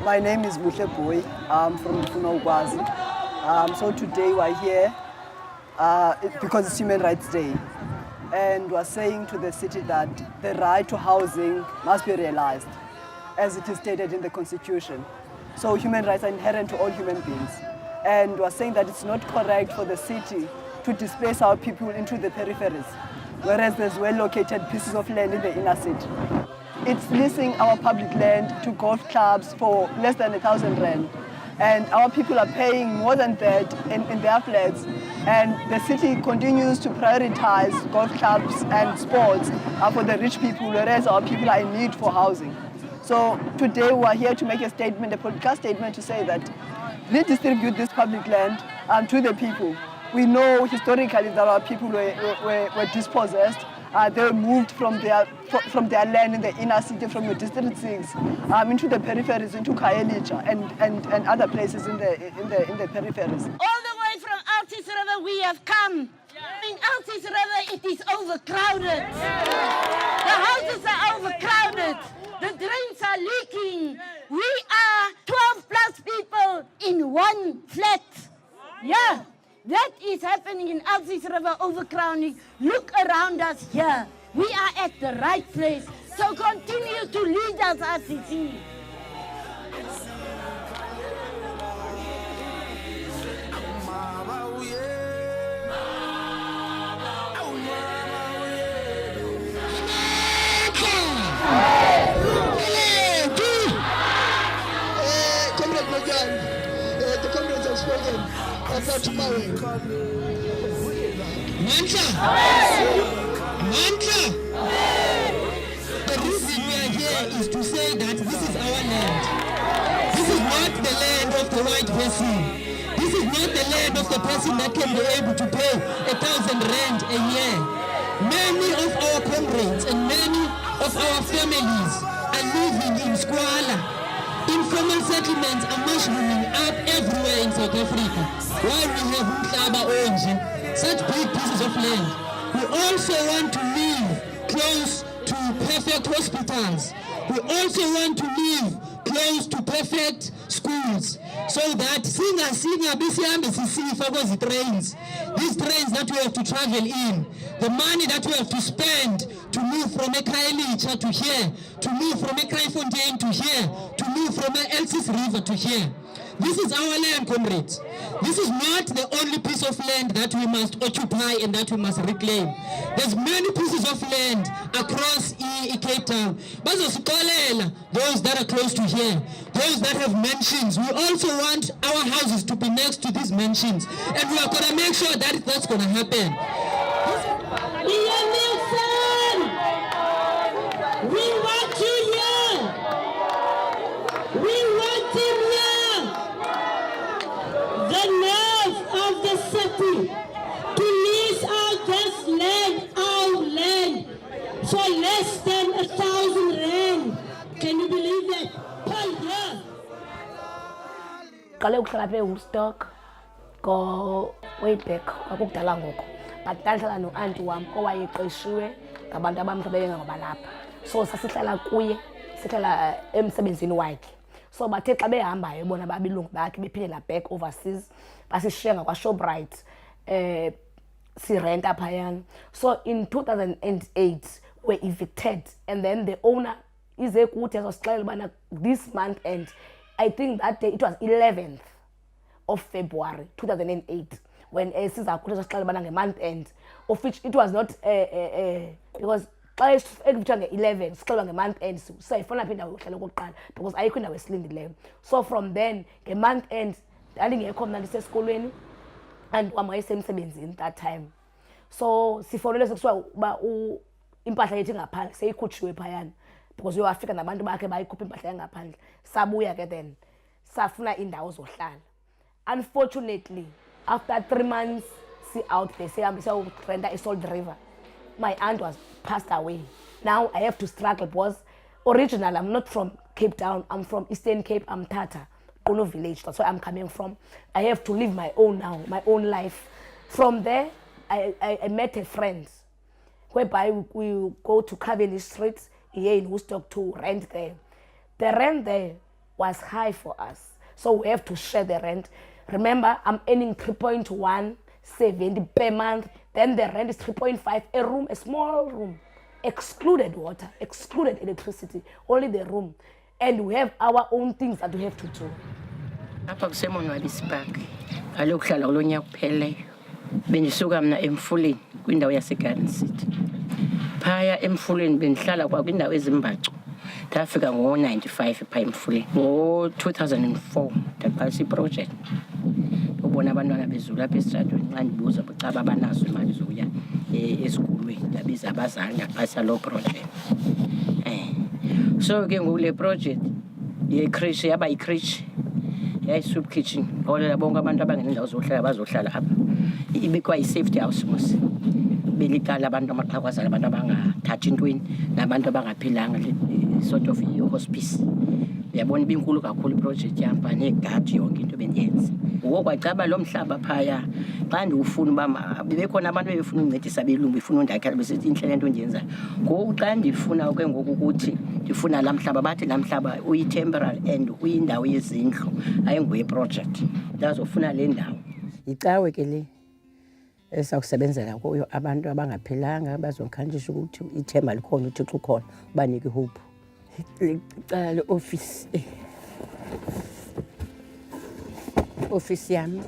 My name is Buhle Boy. I'm from Ukwazi. So today we're here because it's Human Rights Day. And we're saying to the city that the right to housing must be realized, as it is stated in the Constitution. So human rights are inherent to all human beings. And we're saying that it's not correct for the city to displace our people into the peripheries, whereas there's well-located pieces of land in the inner city. It's leasing our public land to golf clubs for less than 1,000 rand. And our people are paying more than that in their flats. And the city continues to prioritize golf clubs and sports for the rich people, whereas our people are in need for housing. So today we are here to make a statement, a podcast statement, to say that redistribute this public land to the people. We know historically that our people were dispossessed. They were moved from their land in the inner city, from your District 6, into the peripheries, into Khayelitsha and other places in the peripheries. All the way from Altis River we have come. In Altis River it is overcrowded. The houses are overcrowded. The drains are leaking. We are 12 plus people in one flat. Yeah. That is happening in Altis River, overcrowding. Look around us here. We are at the right place. So continue to lead us, RCC. The comrades have spoken. Tomorrow. Mantra! Mantra! The reason we are here is to say that this is our land. This is not the land of the white person. This is not the land of the person that can be able to pay 1,000 rand a year. Many of our comrades and many of our families are living in squalor. Informal settlements are mushrooming up everywhere in South Africa. While we have Umhlaba Onje, such big pieces of land, we also want to live close to perfect hospitals. We also want to live close to perfect schools, so that these trains that we have to travel in, the money that we have to spend to move from a Khayelitsha to here, to move from a Kraaifontein to here, to move from a Elsis River to here. This is our land, comrades. This is not the only piece of land that we must occupy and that we must reclaim. There's many pieces of land across Cape Town. Those that are close to here, those that have mansions. We also want our houses to be next to these mansions. And we are going to make sure that that's going to happen. Ian Nilsson! We want you here! We want him here! The nerve of the city to lease out this land, our land, for less than 1,000 rand. Can you believe that? Per year. Kale ukuhlala phe Woodstock go way back akukudala ngoko, but ndahlala no-anti wam owayeqeshiwe ngabantu abamhlophe ngobalapha. So sasihlala kuye, sihlala emsebenzini wakhe. So bathe xa behambayo bona babilungu bakhe bephindela back overseas, basishiya ngakwa-Shoprite sirenta phayana. So in 2008 we evicted, and then the owner ize kuthi azosixelela ubana this month end, I think that day it was 11th of February 2008 when siza kuthi azosixelela ubana nge-month end, of which it was not because xa ekuthiwa nge-11 sixelelwa nge-month end sayifuna phi indawo yokuhlala okokuqala because ayikho indawo esilindileyo. So from then nge-month end ndandingekho mna ndisesikolweni and wam wayesemsebenzini that time. So sifonele sekuthiwa uba impahla yethu ingaphandle seyikhutshiwe phayana because uyawafika nabantu bakhe bayikhupha impahla yangaphandle. Sabuya ke then safuna indawo zohlala. Unfortunately after 3 months out there sihambe siyawurenta eSalt River, my aunt was passed away. Now I have to struggle because originally I'm not from Cape Town, I'm from Eastern Cape, I'm Tata, Kono village, that's where I'm coming from. I have to live my own now, my own life. From there, I met a friend whereby we go to Cavendish Street here in Woodstock to rent there. The rent there was high for us. So we have to share the rent. Remember, I'm earning 3.170 per month. Then the rent is 3.5, a room, a small room. Excluded water, excluded electricity, only the room. And we have our own things that we have to do. Apha kusemonwabisi park alokuhlala kulo nyaka kupheleyo bendisuka mna Emfuleni kwindawo yaseGarden City. Phaya Emfuleni bendihlala kwindawo ezimbacu. Ndafika ngo-95 phaa Emfuleni. Ngo-2004 ndaqalisa iprojekti. Ubona abantwana bezula apha esitratweni xa ndibuza bucaba abanazo imali zokuya esikolweni. Ndabiza abazali ndaqalisa loo projekti. So ke ngoku le projekti yekrishi yaba yikrishi. Soup kitchen. Olela bonke abantu abangenendawo zohlala bazohlala apha. Ibikwa i-safety house mos. Belicala abantu amaqhawazana abantu abangathathi intweni nabantu abangaphilanga sort of i-hospice. Uyabona ibinkulu kakhulu iproject yampa negadi yonke into bendiyenza. Ngokwacaba lo mhlaba phaya xa ndiwufuna uba bebekhona abantu bebefuna uncedisa belungu befuna undakhela besithi inhle lento ndiyenzayo. Ngoku xa ndifuna ke ngoku ukuthi ndifuna la mhlaba bathi la mhlaba uyi-temporal and uyindawo yezindlu ayinguye project. Ndazofuna le ndawo. Icawe ke le esawusebenzela kuyo abantu abangaphilanga bazokhanjisha ukuthi ithemba likhona uThixo ukhona ubanike ihope. Icala le-office office yami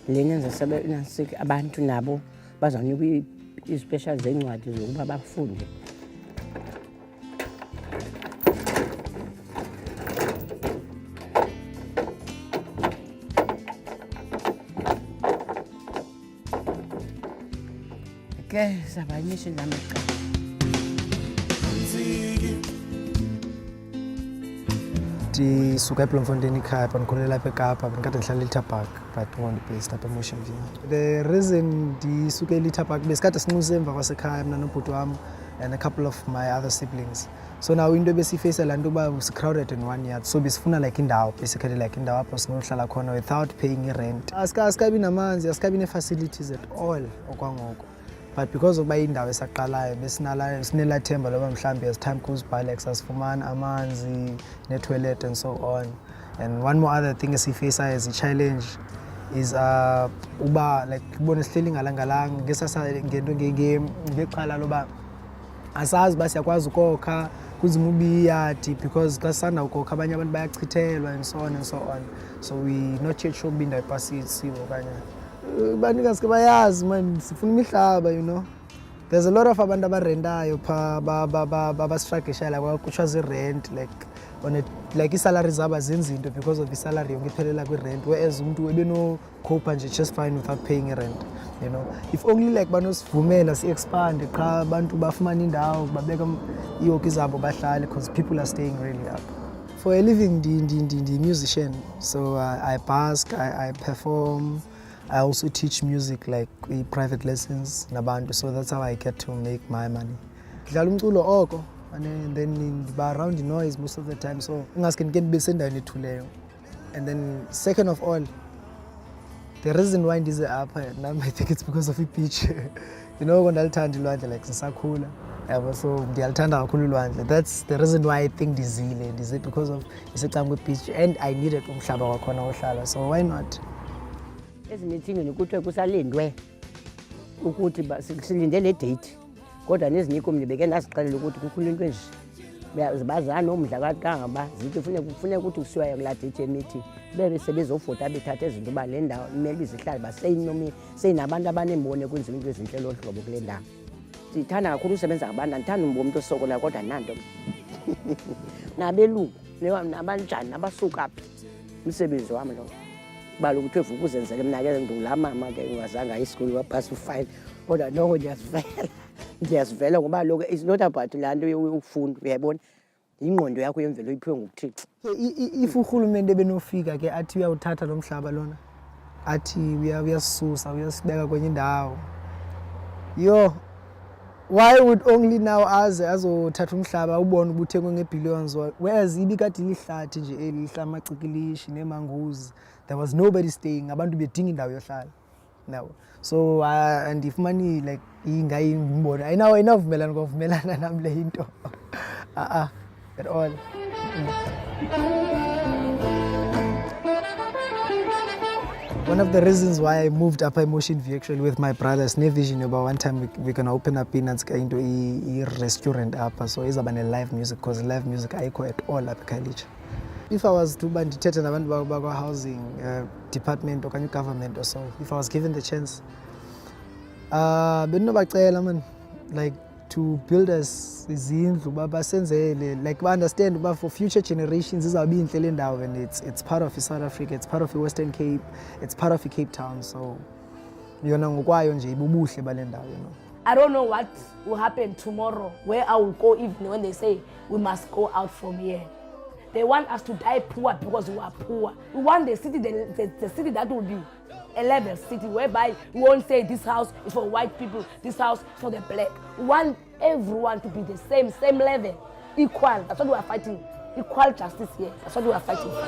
lenza sebenasike abantu nabo bazanikwa izipeshali zencwadi zokuba bafunde. Ke sabanyisha namaqala. Ndisuka eBloemfontein ikhaya apha ndikhulela apha eKapa bendikade ndihlala eLitterpark but ngoku-based apha eMotion View. The reason ndisuke eLitterpark besikade sinxuse emva kwasekhaya mna nobhuti wam and a couple of my other siblings. So now into besifeyisa laa nto uba crowded in 1 yard, so besifuna like indawo, basically like indawo apho sinohlala khona without paying i-rent. Asikabi namanzi, asikabi nee-facilities at all okwangoku. But because of indawo esaqalayo besinela themba loba mhlambi as time goes by like sasifumana amanzi ne-toilet and so on. And one more other thing esifeyisa as a challenge is uba like ubone sihleli ngalangalanga ngesasa ngento ngeqhala loba asazi uba siyakwazi ukokha kuzima ubiyadi because xa sisanda ukokha abanye abantu bayachithelwa and so on and so on. So we not yet sure uba indawo ipasisiwe okanye banikazi ke bayazi man sifuna imihlaba, you know. There's a lot of abantu abarentayo pha babastruggle kuthiwa zirent like on like isalary zabo azenzi into because of isalary yonke iphelela kwirent, whereas umuntu ebenocopa nje just fine without paying rent, you know. If only like banosivumela si-expand qha abantu bafumana indawo babeka iihoki zabo bahlale because people are staying really up. For a living ndi musician, so I busk, I perform. I also teach music, like private lessons nabantu, so that's how I get to make my money. Ngidlala umculo oko and then ndiba around the noise most of the time, so ingaske ndike ndibe sendaweni ethuleyo. And then second of all, the reason why ndize apha nami I think it's because of i-beach. You know, ndalithanda ilwandle like sisakhula. So ndiyalithanda kakhulu ilwandle. That's the reason why I think ndize because of isecam kwe-beach and I needed umhlaba wakhona ohlala, so why not? Ezimithingini kuthiwe kusalindwe ukuthi silinde le date, kodwa nezinye ikomni beke ndazixelela ukuthi kukhulu into enje bazana nomdla kangaba zithi kufuneka ukuthi kusiwa kulaa date yemeeting bebe sebezofota bethatha izinto uba le ndawo imele izihlale seyinabantu abanembono kwenziwa into ezintle lolu hlobo kule ndawo. Ndithanda kakhulu usebenza ngabantu, andithanda umntu osokola kodwa nanto nabelungu nabanjani nabasuka phi umsebenzi wami lo. Balo ukuthi evuka uzenzele mina ke ngula mama ke ngingazanga isikole wapasa u-5 kodwa noko ndiyasivela ngoba lokho is not about laa nto yokufunda, uyayibona ingqondo yakho yemvelo iphiwe nguThixo. If urhulumente ebenofika ke athi uyawuthatha lo mhlaba lona athi uyasisusa uyasibeka kwenye indawo, why would only now azothatha umhlaba ubone ubuthengwe nge-billions, whereas ibikade lihlathi nje elihle amacikilishi neemangozi. There was nobody staying, abantu bedinga indawo yohlala. No. So and if money like ingayimbono ayinavumelana nami le into at all. One of the reasons why I moved up Emotion View actually with my brothers, ne vision about one time we're gonna open up Peanuts into a restaurant up, so it's about live music, because live music ayikho at all up Khayelitsha. If I was to bandithetha nabantu bakwa housing department or government or so, if I was given the chance, bendinobacela man, like to build us izindlu basenzele, like we understand but for future generations izawuba inhle le ndawo, and it's part of South Africa, it's part of the Western Cape, it's part of the Cape Town, so yona ngokwayo nje ibubuhle bale ndawo, you know. I don't know what will happen tomorrow, where I will go even when they say we must go out from here. They want us to die poor because we are poor. We want the city, the city that will be a level city, whereby we won't say this house is for white people, this house is for the black. We want everyone to be the same level, equal. That's what we are fighting. Equal justice here. That's what we are fighting for.